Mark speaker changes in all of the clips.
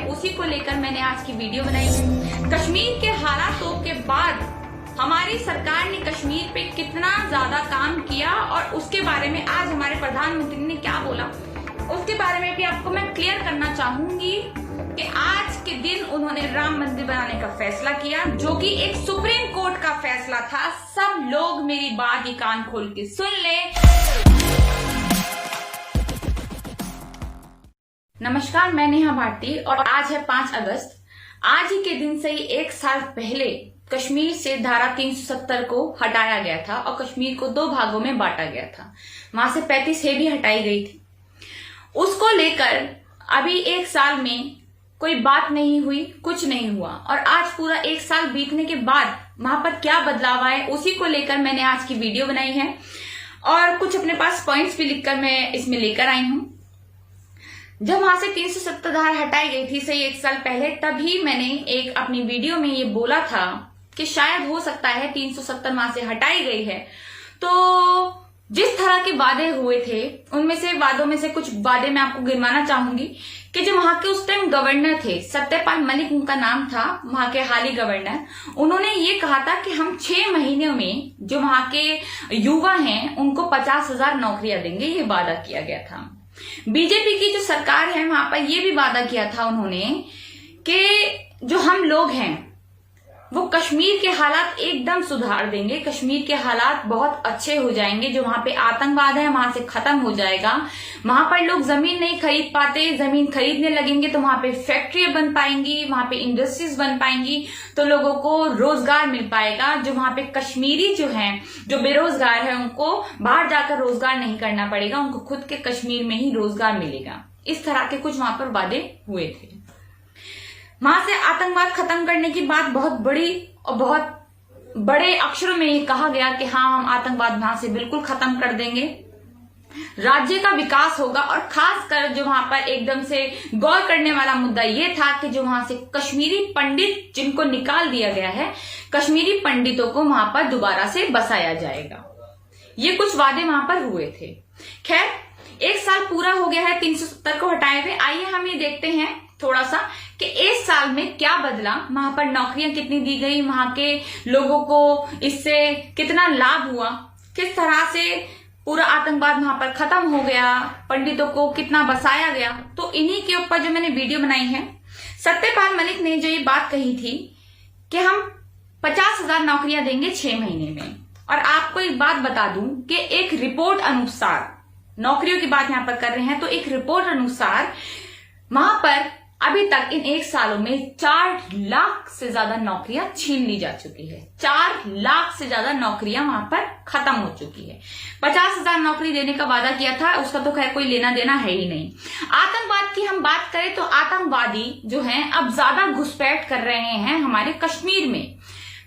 Speaker 1: है, उसी को लेकर मैंने आज की वीडियो बनाई है। कश्मीर के हालातों के बाद हमारी सरकार ने कश्मीर पे कितना ज्यादा काम किया और उसके बारे में आज हमारे प्रधानमंत्री ने क्या बोला, उसके बारे में भी आपको मैं क्लियर करना चाहूंगी कि आज के दिन उन्होंने राम मंदिर बनाने का फैसला किया, जो कि एक सुप्रीम कोर्ट का फैसला था। सब लोग मेरी बात ही कान खोल के सुन ले। नमस्कार, मैं नेहा भारती और आज है 5 अगस्त। आज ही के दिन से ही 1 साल पहले कश्मीर से धारा 370 को हटाया गया था और कश्मीर को 2 भागों में बांटा गया था। वहां से 35 भी हटाई गई थी। उसको लेकर अभी 1 साल में कोई बात नहीं हुई, कुछ नहीं हुआ और आज पूरा 1 साल बीतने के बाद वहां पर क्या बदलाव आए, उसी को लेकर मैंने आज की वीडियो बनाई है और कुछ अपने पास पॉइंट्स भी लिखकर मैं इसमें लेकर आई हूं। जब वहां से 370 धारा हटाई गई थी सही 1 साल पहले, तभी मैंने एक अपनी वीडियो में ये बोला था कि शायद हो सकता है 370 वहां से हटाई गई है तो जिस तरह के वादे हुए थे उनमें से वादों में से कुछ वादे मैं आपको गिनवाना चाहूंगी कि जो वहां के उस टाइम गवर्नर थे, सत्यपाल मलिक उनका नाम था, वहां के हाल ही गवर्नर, उन्होंने ये कहा था कि हम 6 महीनों में जो वहां के युवा हैं उनको 50,000 नौकरियां देंगे। ये वादा किया गया था। बीजेपी की जो सरकार है वहां पर यह भी वादा किया था उन्होंने कि जो हम लोग हैं वो कश्मीर के हालात एकदम सुधार देंगे, कश्मीर के हालात बहुत अच्छे हो जाएंगे, जो वहां पे आतंकवाद है वहां से खत्म हो जाएगा। वहां पर लोग जमीन नहीं खरीद पाते, जमीन खरीदने लगेंगे तो वहां पे फैक्ट्रियां बन पाएंगी, वहां पे इंडस्ट्रीज बन पाएंगी तो लोगों को रोजगार मिल पाएगा। जो वहां पे कश्मीरी जो हैं, जो बेरोजगार है, उनको बाहर जाकर रोजगार नहीं करना पड़ेगा, उनको खुद के कश्मीर में ही रोजगार मिलेगा। इस तरह के कुछ वहां पर वादे हुए थे। वहां से आतंकवाद खत्म करने की बात बहुत बड़ी और बहुत बड़े अक्षरों में ये कहा गया कि हाँ, हम आतंकवाद वहां से बिल्कुल खत्म कर देंगे, राज्य का विकास होगा। और खासकर जो वहां पर एकदम से गौर करने वाला मुद्दा ये था कि जो वहां से कश्मीरी पंडित जिनको निकाल दिया गया है, कश्मीरी पंडितों को वहां पर दोबारा से बसाया जाएगा। ये कुछ वादे वहां पर हुए थे। खैर, 1 साल पूरा हो गया है 370 को हटाए हुए। आइए हम ये देखते हैं थोड़ा सा कि 1 साल में क्या बदला, वहां पर नौकरियां कितनी दी गई, वहां के लोगों को इससे कितना लाभ हुआ, किस तरह से पूरा आतंकवाद वहां पर खत्म हो गया, पंडितों को कितना बसाया गया। तो इन्हीं के ऊपर जो मैंने वीडियो बनाई है। सत्यपाल मलिक ने जो ये बात कही थी कि हम 50,000 नौकरियां देंगे 6 महीने में। और आपको एक बात बता दूं कि एक रिपोर्ट अनुसार, नौकरियों की बात यहां पर कर रहे हैं तो एक रिपोर्ट अनुसार वहां पर अभी तक इन 1 सालों में 4 लाख से ज्यादा नौकरियां छीन ली जा चुकी है। 4 लाख से ज्यादा नौकरियां वहां पर खत्म हो चुकी है। 50,000 नौकरी देने का वादा किया था, उसका तो खैर कोई लेना देना है ही नहीं। आतंकवाद की हम बात करें तो आतंकवादी जो हैं अब ज्यादा घुसपैठ कर रहे हैं हमारे कश्मीर में।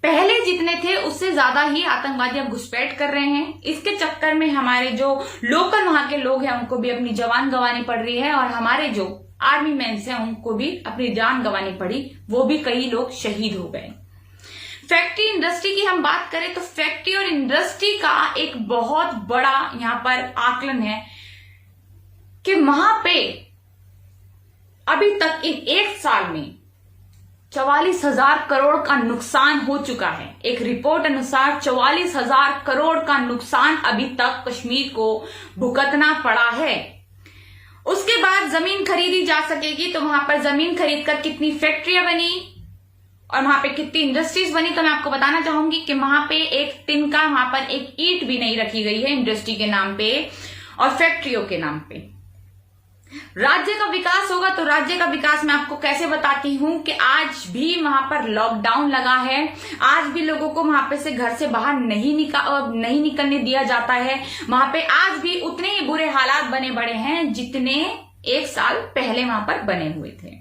Speaker 1: पहले जितने थे उससे ज्यादा ही आतंकवादी अब घुसपैठ कर रहे हैं। इसके चक्कर में हमारे जो लोकल वहां के लोग हैं उनको भी अपनी जान गंवानी पड़ रही है और हमारे जो आर्मी मैन हैं उनको भी अपनी जान गंवानी पड़ी, वो भी कई लोग शहीद हो गए। फैक्ट्री इंडस्ट्री की हम बात करें तो फैक्ट्री और इंडस्ट्री का एक बहुत बड़ा यहां पर आकलन है कि वहां पे अभी तक इन 1 साल में 44,000 करोड़ का नुकसान हो चुका है। एक रिपोर्ट अनुसार 44,000 करोड़ का नुकसान अभी तक कश्मीर को भुगतना पड़ा है। उसके बाद जमीन खरीदी जा सकेगी तो वहां पर जमीन खरीदकर कितनी फैक्ट्रियां बनी और वहां पे कितनी इंडस्ट्रीज बनी, तो मैं आपको बताना चाहूंगी कि वहां पे एक तिनका, वहां पर एक ईंट भी नहीं रखी गई है इंडस्ट्री के नाम पे और फैक्ट्रियों के नाम पे। राज्य का विकास होगा तो राज्य का विकास मैं आपको कैसे बताती हूं कि आज भी वहां पर लॉकडाउन लगा है, आज भी लोगों को वहां पे से घर से बाहर नहीं निकलने दिया जाता है। वहां पे आज भी उतने ही बुरे हालात बने पड़े हैं जितने 1 साल पहले वहां पर बने हुए थे।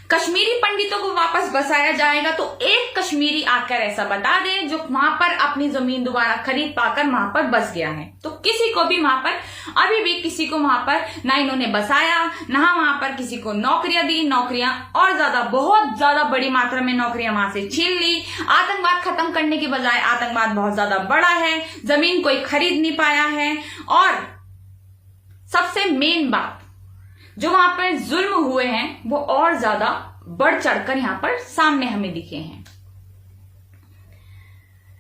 Speaker 1: कश्मीरी पंडितों को वापस बसाया जाएगा तो एक कश्मीरी आकर ऐसा बता दे जो वहां पर अपनी जमीन दोबारा खरीद पाकर वहां पर बस गया है, तो किसी को भी वहां पर अभी भी किसी को वहां पर ना इन्होंने बसाया, ना वहां पर किसी को नौकरियां दी, नौकरियां और ज्यादा बहुत ज्यादा बड़ी मात्रा में नौकरियां वहां से छीन ली। आतंकवाद खत्म करने के बजाय आतंकवाद बहुत ज्यादा बड़ा है, जमीन कोई खरीद नहीं पाया है। और सबसे मेन बात, जो वहां पर जुल्म हुए हैं वो और ज्यादा बढ़ चढ़कर यहां पर सामने हमें दिखे हैं।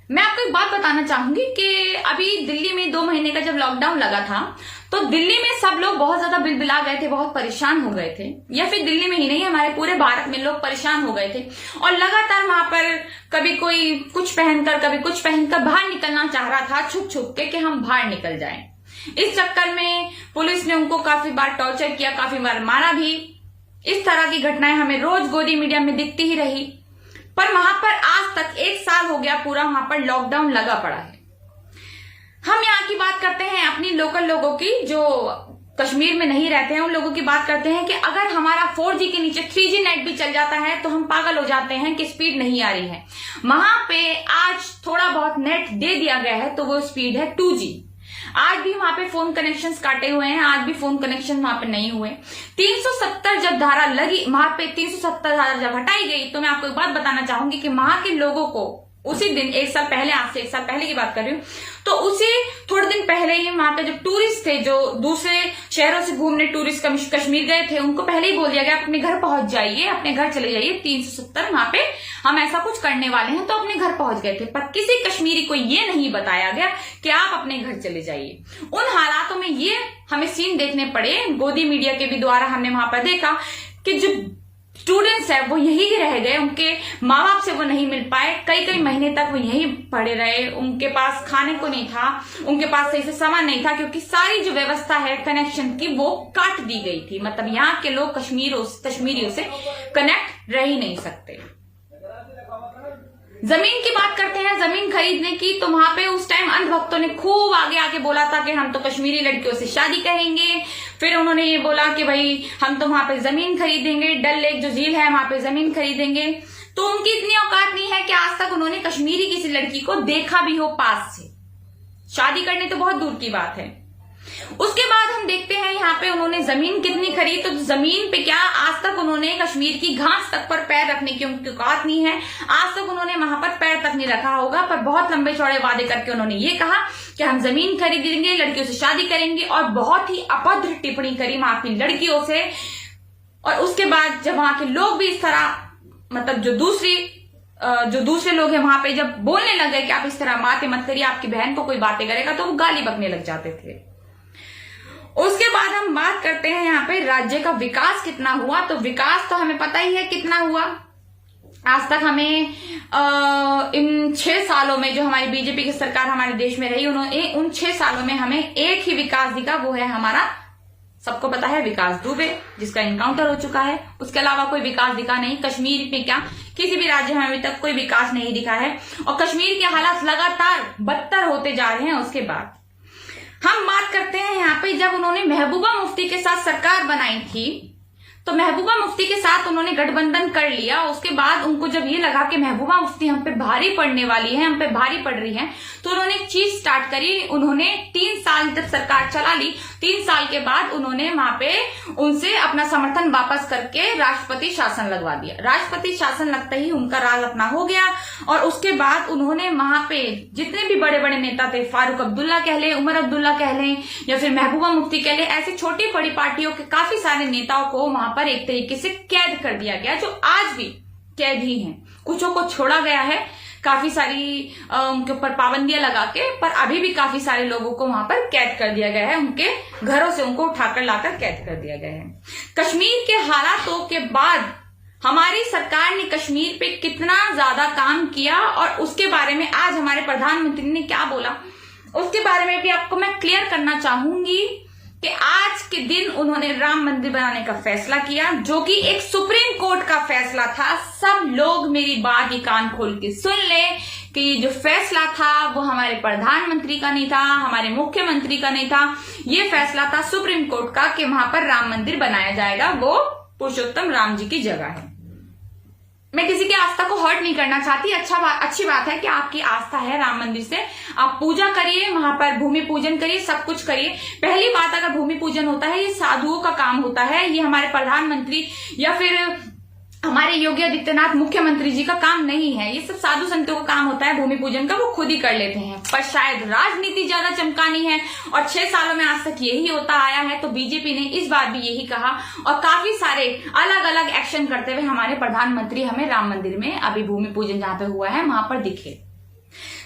Speaker 1: मैं आपको एक बात बताना चाहूंगी कि अभी दिल्ली में 2 महीने का जब लॉकडाउन लगा था तो दिल्ली में सब लोग बहुत ज्यादा बिलबिला गए थे, बहुत परेशान हो गए थे, या फिर दिल्ली में ही नहीं हमारे पूरे भारत में लोग परेशान हो गए थे और लगातार वहां पर कभी कोई कुछ पहनकर कभी कुछ पहनकर बाहर निकलना चाह रहा था छुप छुप के कि हम बाहर निकल जाएं। इस चक्कर में पुलिस ने उनको काफी बार टॉर्चर किया, काफी बार मारा भी। इस तरह की घटनाएं हमें रोज गोदी मीडिया में दिखती ही रही, पर वहां पर आज तक 1 साल हो गया पूरा वहां पर लॉकडाउन लगा पड़ा है। हम यहाँ की बात करते हैं अपनी लोकल लोगों की, जो कश्मीर में नहीं रहते हैं, उन लोगों की बात करते हैं कि अगर हमारा 4G के नीचे 3G नेट भी चल जाता है तो हम पागल हो जाते हैं कि स्पीड नहीं आ रही है। वहां पे आज थोड़ा बहुत नेट दे दिया गया है तो वो स्पीड है 2G। आज भी वहां पे फोन कनेक्शंस काटे हुए हैं, आज भी फोन कनेक्शन वहां पे नहीं हुए। 370 जब धारा लगी, वहां पे 370 धारा जब हटाई गई तो मैं आपको एक बात बताना चाहूंगी कि वहां के लोगों को उसी दिन 1 साल पहले, आज से 1 साल पहले की बात कर रही हूँ, तो उसी थोड़े दिन पहले ही वहां के जो टूरिस्ट थे, जो दूसरे शहरों से घूमने टूरिस्ट कश्मीर गए थे, उनको पहले ही बोल दिया गया अपने घर पहुंच जाइए, अपने घर चले जाइए। 370 वहां पे हम ऐसा कुछ करने वाले हैं, तो अपने घर पहुंच गए थे। पर किसी कश्मीरी को ये नहीं बताया गया कि आप अपने घर चले जाइए। उन हालातों में ये हमें सीन देखने पड़े, गोदी मीडिया के भी द्वारा हमने वहां पर देखा कि जो स्टूडेंट्स है वो यही रह गए, उनके माँ बाप से वो नहीं मिल पाए, कई महीने तक वो यहीं पड़े रहे, उनके पास खाने को नहीं था, उनके पास सही से सामान नहीं था, क्योंकि सारी जो व्यवस्था है कनेक्शन की वो काट दी गई थी। मतलब यहाँ के लोग कश्मीरियों से कनेक्ट रह ही नहीं सकते। जमीन की बात करते हैं, जमीन खरीदने की, तो वहां पे उस टाइम अंधभक्तों ने खूब आगे आके बोला था कि हम तो कश्मीरी लड़कियों से शादी करेंगे। फिर उन्होंने ये बोला कि भाई हम तो वहां पे जमीन खरीदेंगे, डल लेक जो झील है वहां पे जमीन खरीदेंगे। तो उनकी इतनी औकात नहीं है कि आज तक उन्होंने कश्मीरी किसी लड़की को देखा भी हो पास से, शादी करने तो बहुत दूर की बात है। उसके बाद हम देखते हैं यहाँ पे उन्होंने जमीन कितनी खरीद, तो जमीन पे क्या आज तक उन्होंने कश्मीर की घास तक पर पैर रखने की उनकी औकात नहीं है। आज तक उन्होंने वहां पर पैर तक नहीं रखा होगा, पर बहुत लंबे चौड़े वादे करके उन्होंने ये कहा कि हम जमीन खरीदेंगे, लड़कियों से शादी करेंगे, और बहुत ही अभद्र टिप्पणी करी वहां की लड़कियों से। और उसके बाद जब वहां के लोग भी इस तरह, मतलब जो दूसरे लोग हैं वहां पे जब बोलने लगे कि आप इस तरह बातें मत करिए, आपकी बहन को कोई बातें करेगा, तो वो गाली बकने लग जाते थे। उसके बाद हम बात करते हैं यहाँ पे राज्य का विकास कितना हुआ। तो विकास तो हमें पता ही है कितना हुआ। आज तक हमें इन 6 सालों में जो हमारी बीजेपी की सरकार हमारे देश में रही, उन्होंने उन 6 सालों में हमें एक ही विकास दिखा, वो है हमारा, सबको पता है, विकास दुबे, जिसका इनकाउंटर हो चुका है। उसके अलावा कोई विकास दिखा नहीं। कश्मीर में क्या, किसी भी राज्य में अभी तक कोई विकास नहीं दिखा है, और कश्मीर के हालात लगातार बदतर होते जा रहे हैं। उसके बाद हम बात करते हैं यहाँ पे, जब उन्होंने महबूबा मुफ्ती के साथ सरकार बनाई थी, तो महबूबा मुफ्ती के साथ उन्होंने गठबंधन कर लिया। उसके बाद उनको जब ये लगा कि महबूबा मुफ्ती हम पे भारी पड़ने वाली है, हम पे भारी पड़ रही है, तो उन्होंने एक चीज स्टार्ट करी। उन्होंने 3 साल जब सरकार चला ली, 3 साल के बाद उन्होंने वहां पे उनसे अपना समर्थन वापस करके राष्ट्रपति शासन लगवा दिया। राष्ट्रपति शासन लगते ही उनका राज अपना हो गया, और उसके बाद उन्होंने वहां पे जितने भी बड़े बड़े नेता थे, फारूक अब्दुल्ला कह लें, उमर अब्दुल्ला कह लें, या फिर महबूबा मुफ्ती कह लें, ऐसे छोटी बड़ी पार्टियों के काफी सारे नेताओं को वहां पर एक तरीके से कैद कर दिया गया, जो आज भी कैद ही हैं। कुछों को छोड़ा गया है, काफी सारी उनके ऊपर पाबंदियां लगा के, पर अभी भी काफी सारे लोगों को वहां पर कैद कर दिया गया है। उनके घरों से उनको उठाकर लाकर कैद कर दिया गया है। कश्मीर के हालातों के बाद हमारी सरकार ने कश्मीर पे कितना ज्यादा काम किया, और उसके बारे में आज हमारे प्रधानमंत्री ने क्या बोला, उसके बारे में भी आपको मैं क्लियर करना चाहूंगी कि आज के दिन उन्होंने राम मंदिर बनाने का फैसला किया, जो कि एक सुप्रीम कोर्ट का फैसला था। सब लोग मेरी बात ही कान खोल के सुन ले कि ये जो फैसला था वो हमारे प्रधानमंत्री का नहीं था, हमारे मुख्यमंत्री का नहीं था, ये फैसला था सुप्रीम कोर्ट का कि वहां पर राम मंदिर बनाया जाएगा, वो पुरुषोत्तम राम जी की जगह है। मैं किसी की आस्था को हर्ट नहीं करना चाहती। अच्छी बात है कि आपकी आस्था है राम मंदिर से, आप पूजा करिए, वहां पर भूमि पूजन करिए, सब कुछ करिए। पहली बात, अगर भूमि पूजन होता है, ये साधुओं का काम होता है, ये हमारे प्रधानमंत्री या फिर हमारे योगी आदित्यनाथ मुख्यमंत्री जी का काम नहीं है, ये सब साधु संतों का काम होता है भूमि पूजन का, वो खुद ही कर लेते हैं। पर शायद राजनीति ज्यादा चमकानी है और 6 सालों में आज तक यही होता आया है, तो बीजेपी ने इस बार भी यही कहा और काफी सारे अलग अलग एक्शन करते हुए हमारे प्रधानमंत्री हमें राम मंदिर में अभी भूमि पूजन जहां पे हुआ है वहां पर दिखे।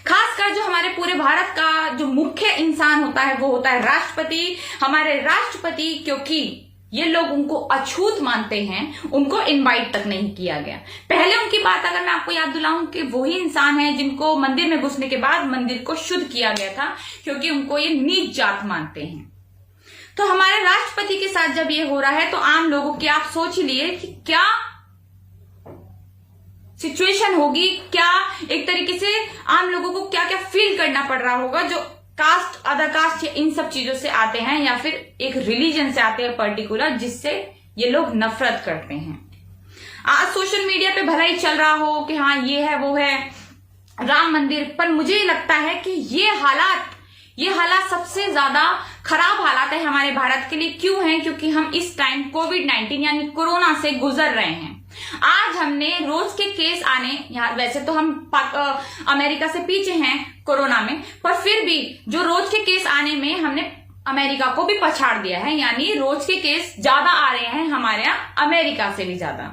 Speaker 1: खासकर जो हमारे पूरे भारत का जो मुख्य इंसान होता है वो होता है राष्ट्रपति। हमारे राष्ट्रपति, क्योंकि ये लोग उनको अछूत मानते हैं, उनको इनवाइट तक नहीं किया गया। पहले उनकी बात अगर मैं आपको याद दिलाऊं कि वही इंसान है जिनको मंदिर में घुसने के बाद मंदिर को शुद्ध किया गया था, क्योंकि उनको ये नीच जात मानते हैं। तो हमारे राष्ट्रपति के साथ जब ये हो रहा है तो आम लोगों की आप सोच लिए कि क्या सिचुएशन होगी, क्या एक तरीके से आम लोगों को क्या क्या फील करना पड़ रहा होगा जो कास्ट, अदर कास्ट या इन सब चीजों से आते हैं या फिर एक रिलीजन से आते हैं पर्टिकुलर, जिससे ये लोग नफरत करते हैं। आज सोशल मीडिया पे भला ही चल रहा हो कि हाँ ये है वो है राम मंदिर, पर मुझे लगता है कि ये हालात सबसे ज्यादा खराब हालात है हमारे भारत के लिए। क्यों है? क्योंकि हम इस टाइम कोविड-19 यानी कोरोना से गुजर रहे हैं। आज हमने रोज के केस आने, यहाँ वैसे तो हम अमेरिका से पीछे हैं कोरोना में, पर फिर भी जो रोज के केस आने में हमने अमेरिका को भी पछाड़ दिया है, यानी रोज के केस ज्यादा आ रहे हैं हमारे यहाँ अमेरिका से भी ज्यादा।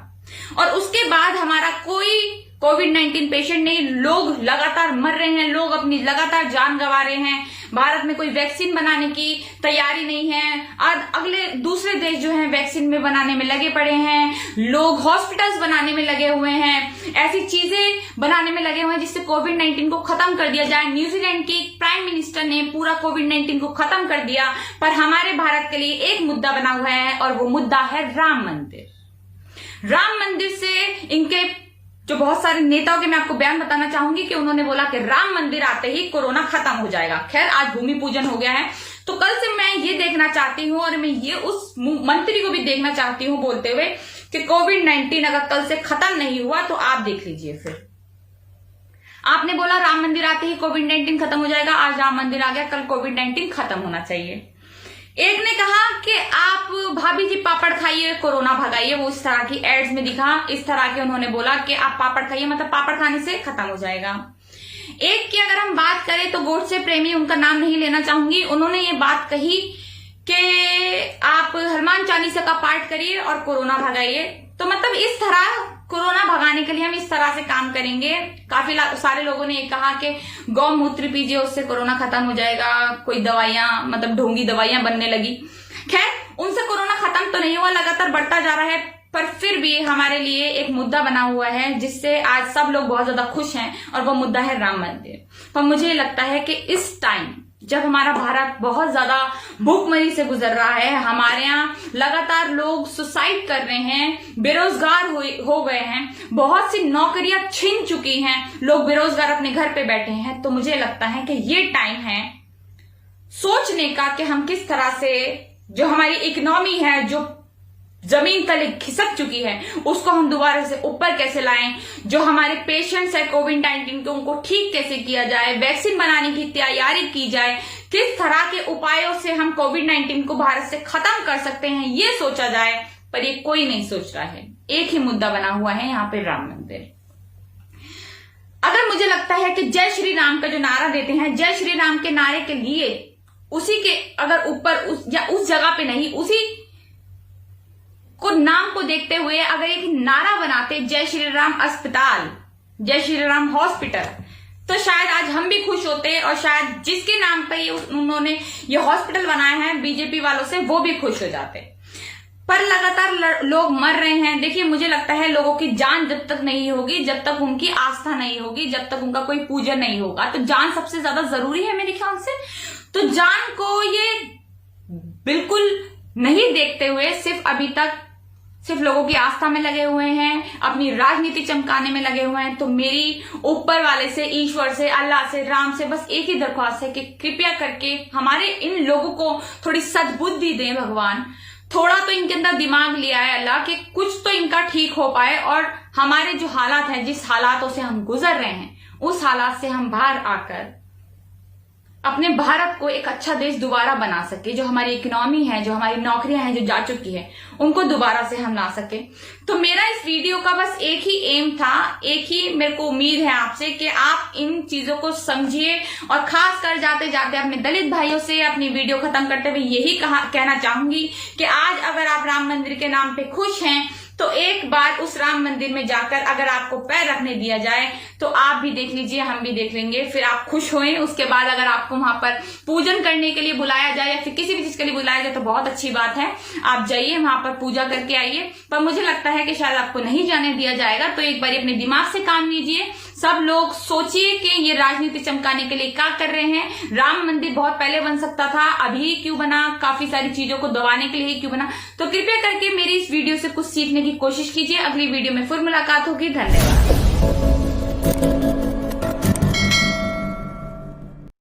Speaker 1: और उसके बाद हमारा कोई कोविड-19 पेशेंट नहीं, लोग लगातार मर रहे हैं, लोग अपनी लगातार जान गंवा रहे हैं। भारत में कोई वैक्सीन बनाने की तैयारी नहीं है। आज अगले दूसरे देश जो हैं वैक्सीन में बनाने में लगे पड़े हैं, लोग हॉस्पिटल्स बनाने में लगे हुए हैं, ऐसी चीजें बनाने में लगे हुए हैं जिससे कोविड-19 को खत्म कर दिया जाए। न्यूजीलैंड के प्राइम मिनिस्टर ने पूरा कोविड-19 को खत्म कर दिया, पर हमारे भारत के लिए एक मुद्दा बना हुआ है और वो मुद्दा है राम मंदिर। राम मंदिर से इनके जो बहुत सारे नेताओं के मैं आपको बयान बताना चाहूंगी कि उन्होंने बोला कि राम मंदिर आते ही कोरोना खत्म हो जाएगा। खैर आज भूमि पूजन हो गया है, तो कल से मैं ये देखना चाहती हूँ और मैं ये उस मंत्री को भी देखना चाहती हूँ बोलते हुए कि कोविड-19 अगर कल से खत्म नहीं हुआ तो आप देख लीजिए। फिर आपने बोला राम मंदिर आते ही कोविड-19 खत्म हो जाएगा, आज राम मंदिर आ गया, कल कोविड-19 खत्म होना चाहिए। एक ने कहा कि आप भाभी जी पापड़ खाइए कोरोना भगाइए, वो इस तरह की एड्स में दिखा, इस तरह के उन्होंने बोला कि आप पापड़ खाइए, मतलब पापड़ खाने से खत्म हो जाएगा। एक की अगर हम बात करें तो गोडसे प्रेमी, उनका नाम नहीं लेना चाहूंगी, उन्होंने ये बात कही कि आप हनुमान चालीसा का पाठ करिए और कोरोना भगाइए। तो मतलब इस तरह कोरोना भगाने के लिए हम इस तरह से काम करेंगे। काफी सारे लोगों ने ये कहा कि गौमूत्र पीजिए उससे कोरोना खत्म हो जाएगा, कोई दवाइयां मतलब ढोंगी दवाइयां बनने लगी। खैर उनसे कोरोना खत्म तो नहीं हुआ, लगातार बढ़ता जा रहा है, पर फिर भी हमारे लिए एक मुद्दा बना हुआ है जिससे आज सब लोग बहुत ज्यादा खुश हैं और वो मुद्दा है राम मंदिर। पर मुझे लगता है कि इस टाइम जब हमारा भारत बहुत ज्यादा भूखमरी से गुजर रहा है, हमारे यहाँ लगातार लोग सुसाइड कर रहे हैं, बेरोजगार हो गए हैं, बहुत सी नौकरियां छिन चुकी हैं, लोग बेरोजगार अपने घर पे बैठे हैं, तो मुझे लगता है कि ये टाइम है सोचने का कि हम किस तरह से जो हमारी इकोनॉमी है जो जमीन तले खिसक चुकी है उसको हम दोबारा से ऊपर कैसे लाएं, जो हमारे पेशेंट्स है कोविड-19 के उनको ठीक कैसे किया जाए, वैक्सीन बनाने की तैयारी की जाए, किस तरह के उपायों से हम कोविड-19 को भारत से खत्म कर सकते हैं, ये सोचा जाए। पर ये कोई नहीं सोच रहा है। एक ही मुद्दा बना हुआ है यहाँ पे, राम मंदिर। अगर मुझे लगता है कि जय श्री राम का जो नारा देते हैं, जय श्री राम के नारे के लिए उसी के अगर ऊपर उस जगह पे नहीं, उसी को नाम को देखते हुए अगर एक नारा बनाते जय श्री राम अस्पताल, जय श्री राम हॉस्पिटल, तो शायद आज हम भी खुश होते और शायद जिसके नाम पर उन्होंने ये हॉस्पिटल बनाया है बीजेपी वालों से, वो भी खुश हो जाते। पर लगातार लोग मर रहे हैं। देखिए मुझे लगता है लोगों की जान जब तक नहीं होगी, जब तक उनकी आस्था नहीं होगी, जब तक उनका कोई पूजन नहीं होगा, तो जान सबसे ज्यादा जरूरी है मेरे ख्याल से। तो जान को ये बिल्कुल नहीं देखते हुए सिर्फ अभी तक सिर्फ लोगों की आस्था में लगे हुए हैं, अपनी राजनीति चमकाने में लगे हुए हैं। तो मेरी ऊपर वाले से, ईश्वर से, अल्लाह से, राम से बस एक ही दरख्वास्त है कि कृपया करके हमारे इन लोगों को थोड़ी सद्बुद्धि दें भगवान, थोड़ा तो इनके अंदर दिमाग लिया है अल्लाह कि कुछ तो इनका ठीक हो पाए और हमारे जो हालात हैं, जिस हालातों से हम गुजर रहे हैं, उस हालात से हम बाहर आकर अपने भारत को एक अच्छा देश दोबारा बना सके, जो हमारी इकोनॉमी है, जो हमारी नौकरियां हैं जो जा चुकी है, उनको दोबारा से हम ला सके। तो मेरा इस वीडियो का बस एक ही एम था, एक ही मेरे को उम्मीद है आपसे कि आप इन चीजों को समझिए, और खास कर जाते जाते अपने दलित भाइयों से अपनी वीडियो खत्म करते हुए यही कहना चाहूंगी कि आज अगर आप राम मंदिर के नाम पे खुश हैं तो एक बार उस राम मंदिर में जाकर अगर आपको पैर रखने दिया जाए तो आप भी देख लीजिए, हम भी देख लेंगे, फिर आप खुश होएं। उसके बाद अगर आपको वहां पर पूजन करने के लिए बुलाया जाए या फिर किसी भी चीज के लिए बुलाया जाए तो बहुत अच्छी बात है, आप जाइए वहां पर पूजा करके आइए। पर मुझे लगता है कि शायद आपको नहीं जाने दिया जाएगा, तो एक बार अपने दिमाग से काम लीजिए। सब लोग सोचिए कि ये राजनीति चमकाने के लिए क्या कर रहे हैं। राम मंदिर बहुत पहले बन सकता था, अभी क्यों बना, काफी सारी चीजों को दबाने के लिए क्यों बना। तो कृपया करके मेरी इस वीडियो से कुछ सीखने की कोशिश कीजिए। अगली वीडियो में फिर मुलाकात होगी। धन्यवाद।